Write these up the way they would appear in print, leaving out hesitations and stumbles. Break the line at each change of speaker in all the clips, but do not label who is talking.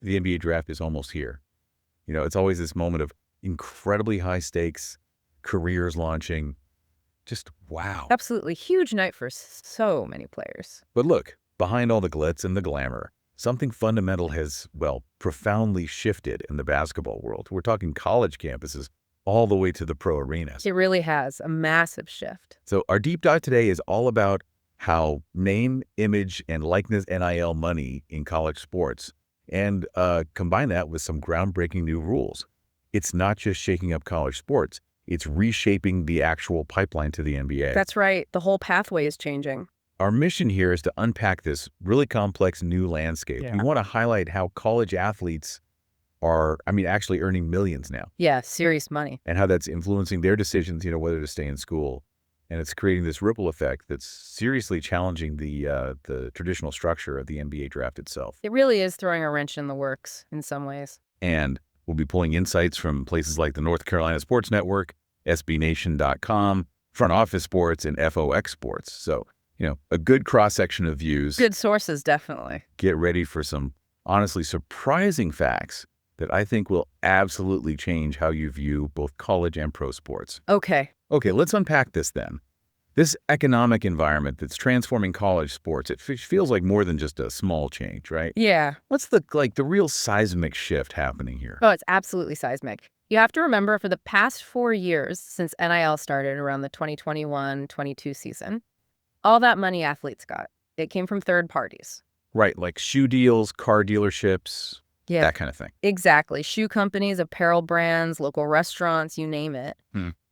the NBA draft is almost here. It's always this moment of incredibly high stakes, careers launching. Just wow.
Absolutely. Huge night for so many players.
But look, behind all the glitz and the glamour, something fundamental has, well, profoundly shifted in the basketball world. We're talking college campuses all the way to the pro arenas.
It really has a massive shift.
So our deep dive today is all about how name, image, and likeness NIL money in college sports, and combine that with some groundbreaking new rules. It's not just shaking up college sports, it's reshaping the actual pipeline to the NBA.
That's right. The whole pathway is changing.
Our mission here is to unpack this really complex new landscape.
Yeah.
We want to highlight how college athletes are, actually earning millions now,
Yeah, serious money.
and how that's influencing their decisions, whether to stay in school. And it's creating this ripple effect that's seriously challenging the traditional structure of the NBA draft itself.
It really is throwing a wrench in the works in some ways.
And we'll be pulling insights from places like the North Carolina Sports Network, SBNation.com, Front Office Sports, and FOX Sports. So, a good cross-section of views.
Good sources, definitely.
Get ready for some honestly surprising facts that I think will absolutely change how you view both college and pro sports.
Okay.
Okay, let's unpack this then. This economic environment that's transforming college sports, it feels like more than just a small change, right?
Yeah.
What's the real seismic shift happening here?
Oh, it's absolutely seismic. You have to remember, for the past 4 years since NIL started around the 2021-22 season, all that money athletes got, it came from third parties.
Right, like shoe deals, car dealerships,
Yeah,
that kind of thing.
exactly. Shoe companies, apparel brands, local restaurants, you name it.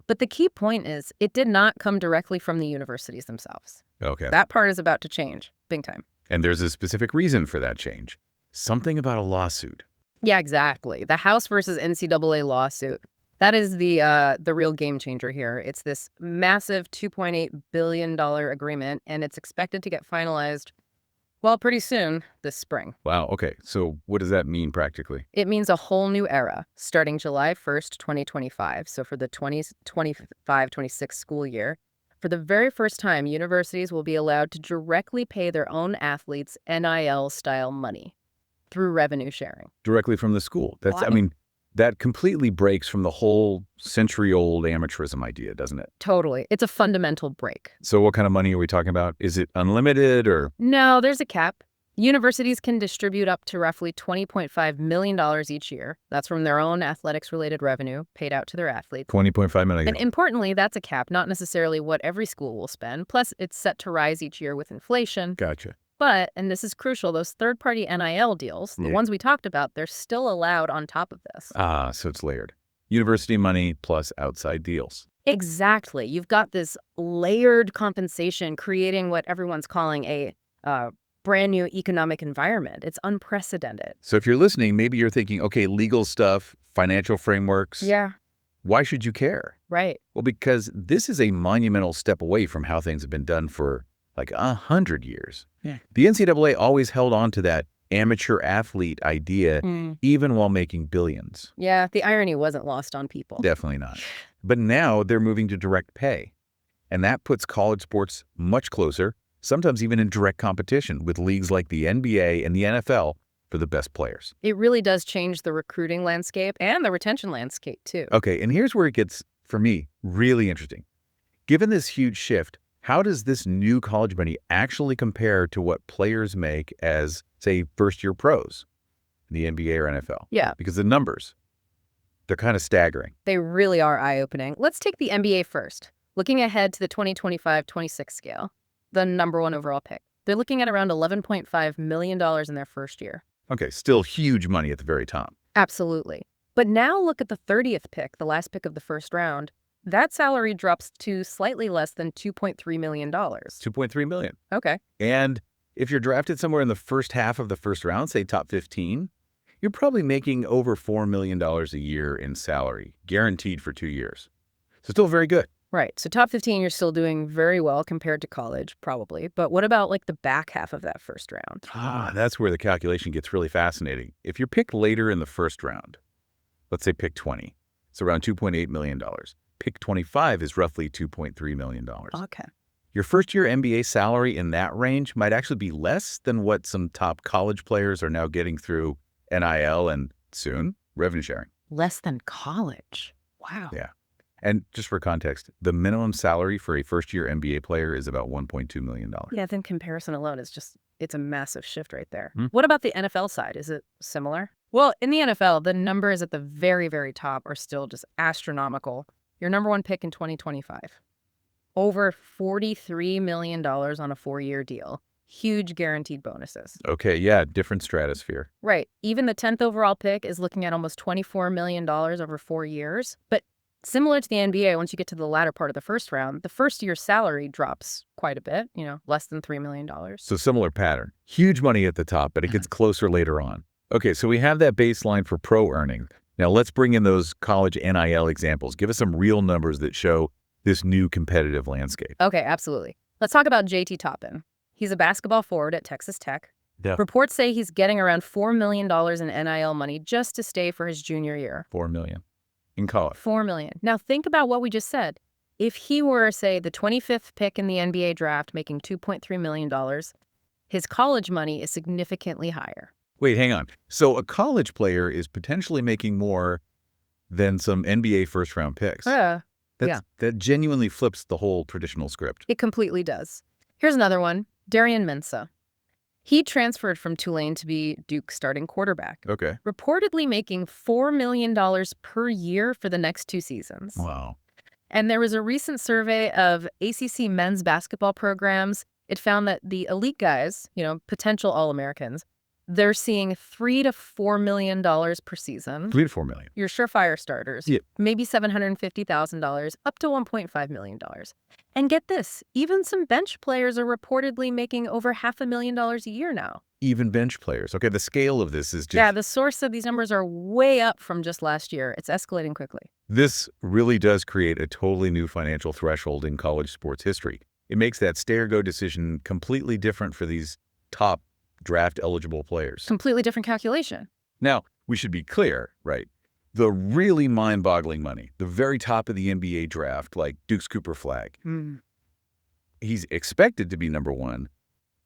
But the key point is, it did not come directly from the universities themselves.
Okay.
That part is about to change, big time.
And there's a specific reason for that change. Something about a lawsuit.
Yeah, exactly. The House versus NCAA lawsuit. That is the real game changer here. It's this massive $2.8 billion agreement, and it's expected to get finalized, well, pretty soon this spring.
Wow, okay. So what does that mean practically?
It means a whole new era, starting July 1st, 2025. So for the 2025-26 school year, for the very first time, universities will be allowed to directly pay their own athletes NIL-style money through revenue sharing.
Directly from the school. That's,
Wow.
that completely breaks from the whole century-old amateurism idea, doesn't it?
Totally. It's a fundamental break.
So what kind of money are we talking about? Is it unlimited or?
No, there's a cap. Universities can distribute up to roughly $20.5 million each year. That's from their own athletics-related revenue paid out to their athletes.
20.5 million.
And importantly, that's a cap, not necessarily what every school will spend. Plus, it's set to rise each year with inflation.
Gotcha.
But, and this is crucial, those third-party NIL deals, the ones we talked about, they're still allowed on top of this.
Ah, so it's layered. University money plus outside deals.
Exactly. You've got this layered compensation creating what everyone's calling a brand new economic environment. It's unprecedented.
So if you're listening, maybe you're thinking, okay, legal stuff, financial frameworks.
Yeah,
Why should you care?
right.
Well, because this is a monumental step away from how things have been done for like 100 years.
Yeah.
The NCAA always held on to that amateur athlete idea, even while making billions.
Yeah, the irony wasn't lost on people.
Definitely not. But now they're moving to direct pay. And that puts college sports much closer, sometimes even in direct competition with leagues like the NBA and the NFL for the best players.
It really does change the recruiting landscape and the retention landscape, too.
Okay, and here's where it gets, for me, really interesting. Given this huge shift, how does this new college money actually compare to what players make as, say, first-year pros in the NBA or NFL?
Yeah,
Because the numbers, they're kind of staggering.
they really are eye-opening. Let's take the NBA first. Looking ahead to the 2025-26 scale, the number one overall pick, they're looking at around $11.5 million in their first year.
Okay, still huge money at the very top.
Absolutely. But now look at the 30th pick, the last pick of the first round. That salary drops to slightly less than $2.3 million.
$2.3 million.
Okay.
And if you're drafted somewhere in the first half of the first round, say top 15, you're probably making over $4 million a year in salary, guaranteed for 2 years. So still very good.
Right. So top 15, you're still doing very well compared to college, probably. But what about like the back half of that first round?
That's where the calculation gets really fascinating. If you're picked later in the first round, let's say pick 20, it's around $2.8 million. Pick 25 is roughly $2.3 million.
Okay.
Your first-year NBA salary in that range might actually be less than what some top college players are now getting through NIL, and soon, revenue sharing.
Less than college. Wow.
Yeah. And just for context, the minimum salary for a first-year NBA player is about $1.2 million.
Yeah, then comparison alone is it's a massive shift right there.
Hmm.
What about the NFL side? Is it similar? Well, in the NFL, the numbers at the very, very top are still just astronomical. Your number one pick in 2025. Over $43 million on a 4-year deal. Huge guaranteed bonuses.
Okay, yeah, different stratosphere.
Right. Even the 10th overall pick is looking at almost $24 million over 4 years. But similar to the NBA, once you get to the latter part of the first round, the first year's salary drops quite a bit, less than $3 million.
So similar pattern. Huge money at the top, but it gets closer later on. Okay, so we have that baseline for pro earning. Now let's bring in those college NIL examples. Give us some real numbers that show this new competitive landscape.
Okay, absolutely. Let's talk about JT Toppin. He's a basketball forward at Texas Tech.
Yeah.
Reports say he's getting around $4 million in NIL money just to stay for his junior year.
$4 million in college.
$4 million. Now think about what we just said. If he were, say, the 25th pick in the NBA draft, making $2.3 million, his college money is significantly higher.
Wait, hang on. So a college player is potentially making more than some NBA first-round picks.
Yeah.
That genuinely flips the whole traditional script.
It completely does. Here's another one. Darian Mensah. He transferred from Tulane to be Duke's starting quarterback.
Okay.
Reportedly making $4 million per year for the next 2 seasons.
Wow.
And there was a recent survey of ACC men's basketball programs. It found that the elite guys, potential All-Americans, they're seeing $3 to $4 million per season.
$3 to $4 million.
Your surefire starters,
Yeah.
maybe $750,000 up to $1.5 million. And get this, even some bench players are reportedly making over $500,000 a year now.
Even bench players. Okay, the scale of this is just...
Yeah, the source of these numbers are way up from just last year. It's escalating quickly.
This really does create a totally new financial threshold in college sports history. It makes that stay-or-go decision completely different for these top draft-eligible players.
Completely different calculation.
Now, we should be clear, right? The really mind-boggling money, the very top of the NBA draft, like Duke's Cooper Flag, he's expected to be number one.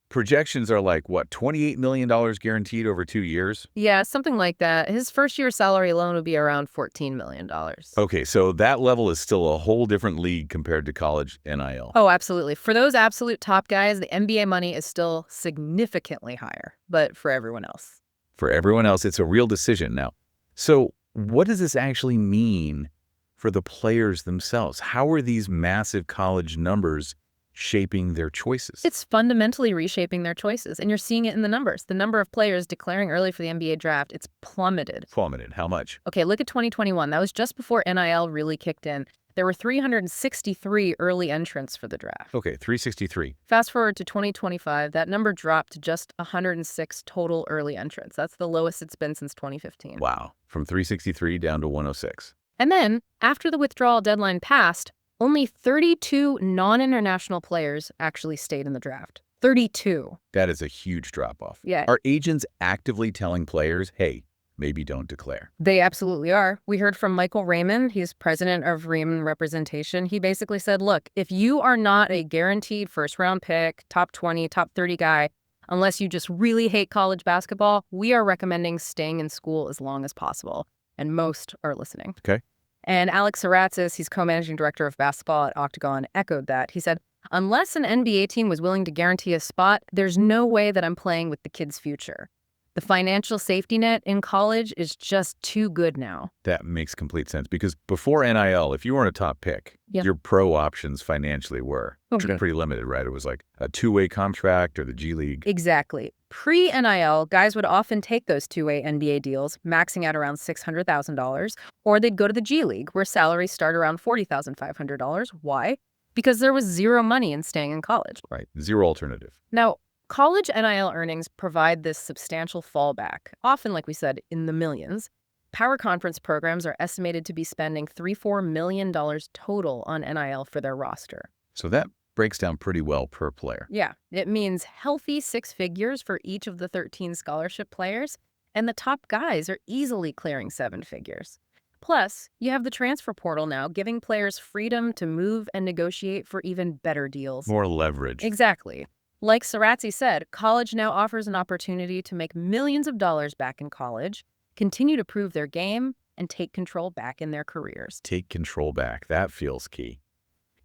Projections are like, what, $28 million guaranteed over 2 years?
Yeah, something like that. His first year salary alone would be around $14 million.
Okay, so that level is still a whole different league compared to college NIL.
Oh, absolutely. For those absolute top guys, the NBA money is still significantly higher. But for everyone else.
For everyone else, it's a real decision now. So what does this actually mean for the players themselves? How are these massive college numbers shaping their choices?
It's fundamentally reshaping their choices, and you're seeing it in the numbers. The number of players declaring early for the NBA draft, it's plummeted.
Plummeted. How much?
Okay, look at 2021. That was just before NIL really kicked in. There were 363 early entrants for the draft.
Okay, 363.
Fast forward to 2025, that number dropped to just 106 total early entrants. That's the lowest it's been since 2015.
Wow. From 363 down to 106.
And then, after the withdrawal deadline passed, only 32 non-international players actually stayed in the draft. 32.
That is a huge drop-off.
Yeah.
Are agents actively telling players, hey, maybe don't declare?
They absolutely are. We heard from Michael Raymond. He's president of Raymond Representation. He basically said, look, if you are not a guaranteed first-round pick, top 20, top 30 guy, unless you just really hate college basketball, we are recommending staying in school as long as possible. And most are listening.
Okay.
And Alex Saratzis, he's co-managing director of basketball at Octagon, echoed that. He said, unless an NBA team was willing to guarantee a spot, there's no way that I'm playing with the kid's future. The financial safety net in college is just too good now.
That makes complete sense because before NIL, if you weren't a top pick, your pro options financially were pretty limited, right? It was like a two-way contract or the G League.
Exactly. Pre-NIL, guys would often take those two-way NBA deals, maxing out around $600,000, or they'd go to the G League, where salaries start around $40,500. Why? Because there was zero money in staying in college.
Right. Zero alternative.
Now, college NIL earnings provide this substantial fallback, often, like we said, in the millions. Power conference programs are estimated to be spending $3-4 million total on NIL for their roster.
So that breaks down pretty well per player.
Yeah, it means healthy 6 figures for each of the 13 scholarship players, and the top guys are easily clearing 7 figures. Plus, you have the transfer portal now, giving players freedom to move and negotiate for even better deals.
More leverage.
Exactly. Like Saratzi said, college now offers an opportunity to make millions of dollars back in college, continue to prove their game, and take control back in their careers.
Take control back. That feels key.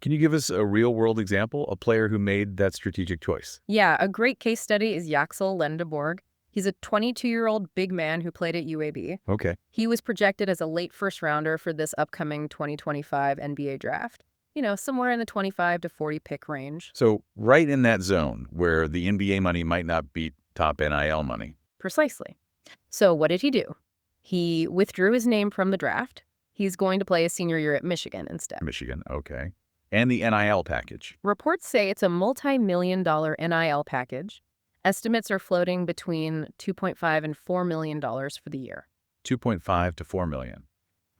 Can you give us a real-world example, a player who made that strategic choice?
Yeah, a great case study is Yaxel Lendeborg. He's a 22-year-old big man who played at UAB.
Okay.
He was projected as a late first rounder for this upcoming 2025 NBA draft. Somewhere in the 25 to 40 pick range.
So right in that zone where the NBA money might not beat top NIL money.
Precisely. So what did he do? He withdrew his name from the draft. He's going to play his senior year at Michigan instead.
Michigan, okay. And the NIL package.
Reports say it's a multi-million-dollar NIL package. Estimates are floating between $2.5 and $4 million for the year.
2.5 to 4 million,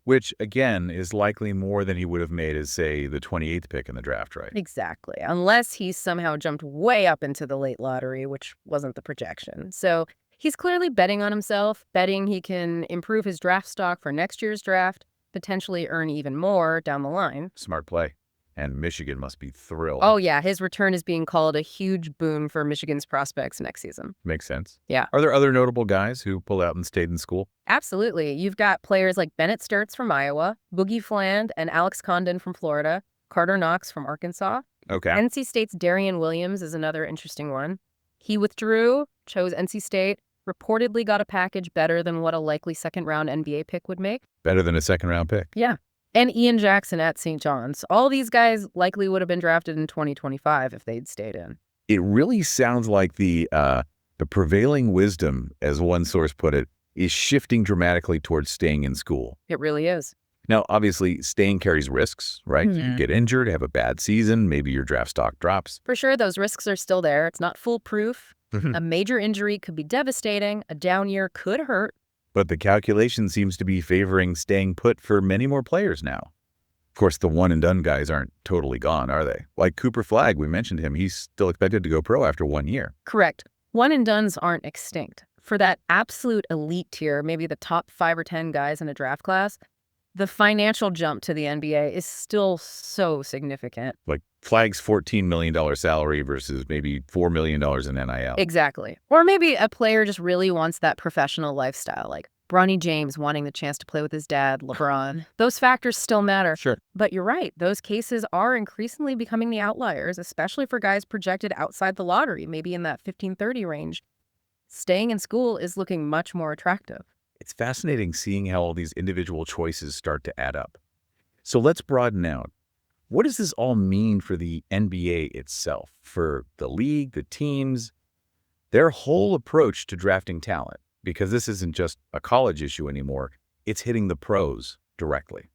which again is likely more than he would have made as, say, the 28th pick in the draft, right?
Exactly, unless he somehow jumped way up into the late lottery, which wasn't the projection. So he's clearly betting on himself, betting he can improve his draft stock for next year's draft, potentially earn even more down the line.
Smart play. And Michigan must be thrilled.
Oh, yeah, his return is being called a huge boon for Michigan's prospects next season.
Makes sense.
Yeah.
Are there other notable guys who pulled out and stayed in school?
Absolutely. You've got players like Bennett Sturts from Iowa, Boogie Fland and Alex Condon from Florida, Carter Knox from Arkansas.
Okay.
NC State's Darian Williams is another interesting one. He withdrew, chose NC State, reportedly got a package better than what a likely second-round NBA pick would make.
Better than a second-round pick.
Yeah. And Ian Jackson at St. John's. All these guys likely would have been drafted in 2025 if they'd stayed in.
It really sounds like the prevailing wisdom, as one source put it, is shifting dramatically towards staying in school.
It really is.
Now, obviously, staying carries risks, right? You
Mhm.
get injured, have a bad season, maybe your draft stock drops.
For sure, those risks are still there. It's not foolproof.
Mhm.
A major injury could be devastating. A down year could hurt.
But the calculation seems to be favoring staying put for many more players now. Of course, the one-and-done guys aren't totally gone, are they? Like Cooper Flagg, we mentioned him. He's still expected to go pro after 1 year.
Correct. One-and-dones aren't extinct. For that absolute elite tier, maybe the top 5 or 10 guys in a draft class, the financial jump to the NBA is still so significant.
Like Flagg's $14 million salary versus maybe $4 million in NIL.
Exactly. Or maybe a player just really wants that professional lifestyle, like Bronny James wanting the chance to play with his dad, LeBron. Those factors still matter.
Sure.
But you're right. Those cases are increasingly becoming the outliers, especially for guys projected outside the lottery, maybe in that 15-30 range. Staying in school is looking much more attractive.
It's fascinating seeing how all these individual choices start to add up. So let's broaden out. What does this all mean for the NBA itself, for the league, the teams, their whole approach to drafting talent? Because this isn't just a college issue anymore. It's hitting the pros directly.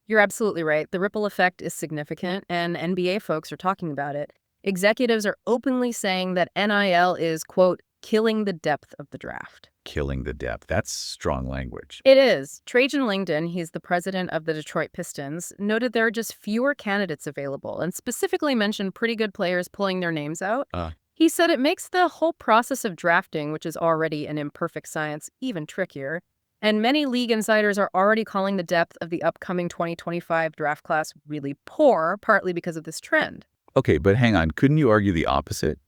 You're absolutely right. The ripple effect is significant, and NBA folks are talking about it. Executives are openly saying that NIL is, quote, killing the depth of the draft.
Killing the depth. That's strong language.
It is. Trajan Langdon, he's the president of the Detroit Pistons, noted there are just fewer candidates available and specifically mentioned pretty good players pulling their names out. He said it makes the whole process of drafting, which is already an imperfect science, even trickier. And many league insiders are already calling the depth of the upcoming 2025 draft class really poor, partly because of this trend.
Okay, but hang on. Couldn't you argue the opposite?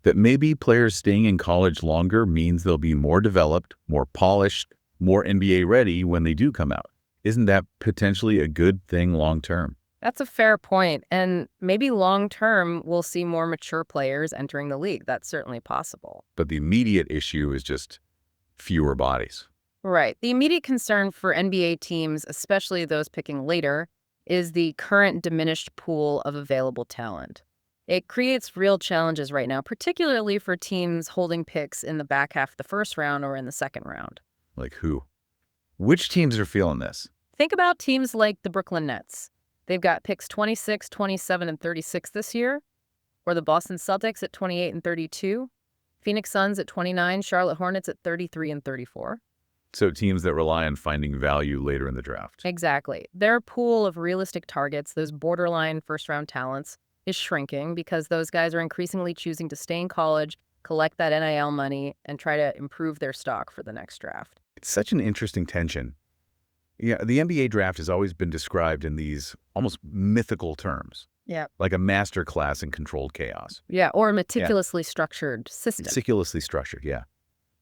That maybe players staying in college longer means they'll be more developed, more polished, more NBA ready when they do come out. Isn't that potentially a good thing long term?
That's a fair point, and maybe long term we'll see more mature players entering the league. That's certainly possible.
But the immediate issue is just fewer bodies.
Right. The immediate concern for NBA teams, especially those picking later, is the current diminished pool of available talent. It creates real challenges right now, particularly for teams holding picks in the back half of the first round or in the second round.
Like who? Which teams are feeling this?
Think about teams like the Brooklyn Nets. They've got picks 26, 27, and 36 this year, or the Boston Celtics at 28 and 32, Phoenix Suns at 29, Charlotte Hornets at 33 and 34.
So teams that rely on finding value later in the draft.
Exactly. Their pool of realistic targets, those borderline first-round talents, is shrinking because those guys are increasingly choosing to stay in college, collect that NIL money, and try to improve their stock for the next draft.
It's such an interesting tension. Yeah, the NBA draft has always been described in these almost mythical terms.
Yeah.
like a master class in controlled chaos.
Yeah, or a meticulously structured system.
Meticulously structured, yeah.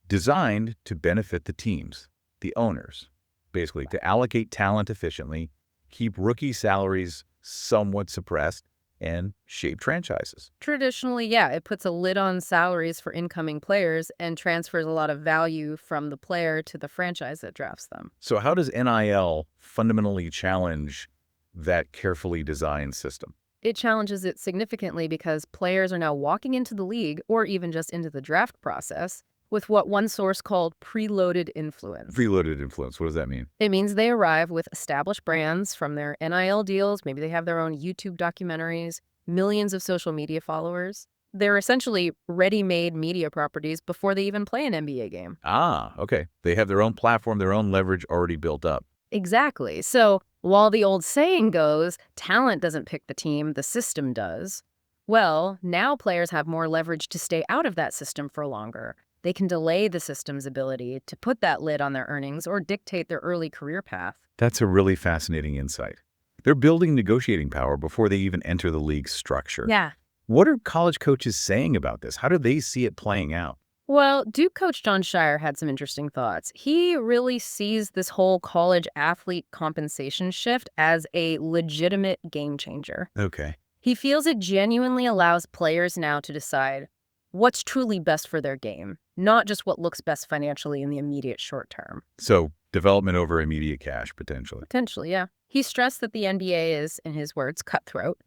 Designed to benefit the teams, the owners, basically, to allocate talent efficiently, keep rookie salaries somewhat suppressed, and shape franchises.
Traditionally, yeah, it puts a lid on salaries for incoming players and transfers a lot of value from the player to the franchise that drafts them.
So how does NIL fundamentally challenge that carefully designed system?
It challenges it significantly because players are now walking into the league, or even just into the draft process, with what one source called preloaded influence.
Preloaded influence, what does that mean?
It means they arrive with established brands from their NIL deals. Maybe they have their own YouTube documentaries, millions of social media followers. They're essentially ready-made media properties before they even play an NBA game.
Ah, okay. They have their own platform, their own leverage already built up.
Exactly. So while the old saying goes, talent doesn't pick the team, the system does, well, now players have more leverage to stay out of that system for longer. They can delay the system's ability to put that lid on their earnings or dictate their early career path.
That's a really fascinating insight. They're building negotiating power before they even enter the league's structure.
Yeah.
What are college coaches saying about this? How do they see it playing out?
Well, Duke coach John Shire had some interesting thoughts. He really sees this whole college athlete compensation shift as a legitimate game changer.
Okay.
He feels it genuinely allows players now to decide what's truly best for their game, not just what looks best financially in the immediate short term.
So development over immediate cash, potentially.
Potentially, yeah. He stressed that the NBA is, in his words, cutthroat.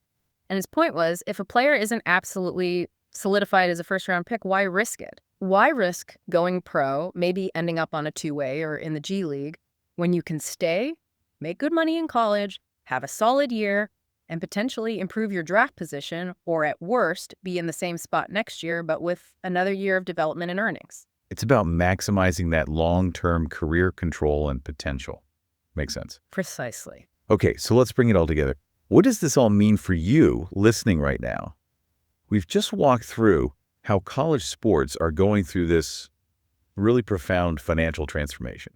And his point was, if a player isn't absolutely solidified as a first-round pick, why risk it? Why risk going pro, maybe ending up on a two-way or in the G League, when you can stay, make good money in college, have a solid year, and potentially improve your draft position, or at worst, be in the same spot next year, but with another year of development and earnings?
It's about maximizing that long-term career control and potential. Makes sense.
Precisely.
Okay, so let's bring it all together. What does this all mean for you listening right now? We've just walked through how college sports are going through this really profound financial transformation,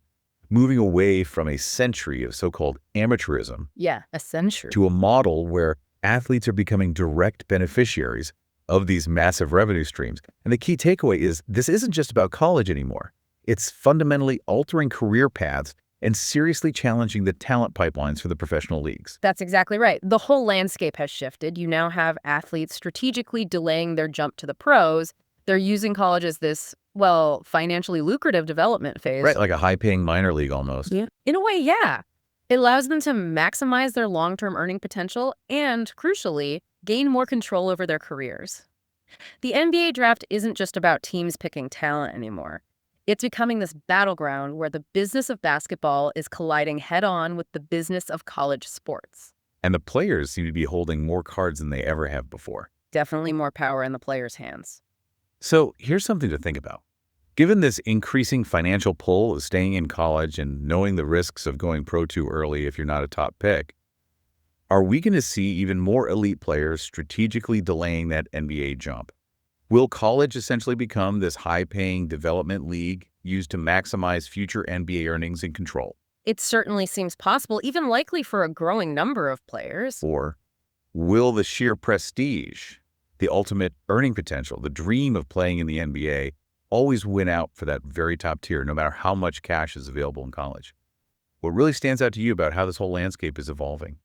moving away from a century of so-called amateurism
Yeah, a century.
to a model where athletes are becoming direct beneficiaries of these massive revenue streams. And the key takeaway is this isn't just about college anymore. It's fundamentally altering career paths and seriously challenging the talent pipelines for the professional leagues.
That's exactly right. The whole landscape has shifted. You now have athletes strategically delaying their jump to the pros. They're using college as this, well, financially lucrative development phase.
Right, like a high-paying minor league almost.
Yeah. In a way, yeah. It allows them to maximize their long-term earning potential and, crucially, gain more control over their careers. The NBA draft isn't just about teams picking talent anymore. It's becoming this battleground where the business of basketball is colliding head-on with the business of college sports.
And the players seem to be holding more cards than they ever have before.
Definitely more power in the players' hands.
So here's something to think about. Given this increasing financial pull of staying in college and knowing the risks of going pro too early if you're not a top pick, are we going to see even more elite players strategically delaying that NBA jump? Will college essentially become this high-paying development league used to maximize future NBA earnings and control?
It certainly seems possible, even likely for a growing number of players.
Or will the sheer prestige, the ultimate earning potential, the dream of playing in the NBA, always win out for that very top tier, no matter how much cash is available in college? What really stands out to you about how this whole landscape is evolving?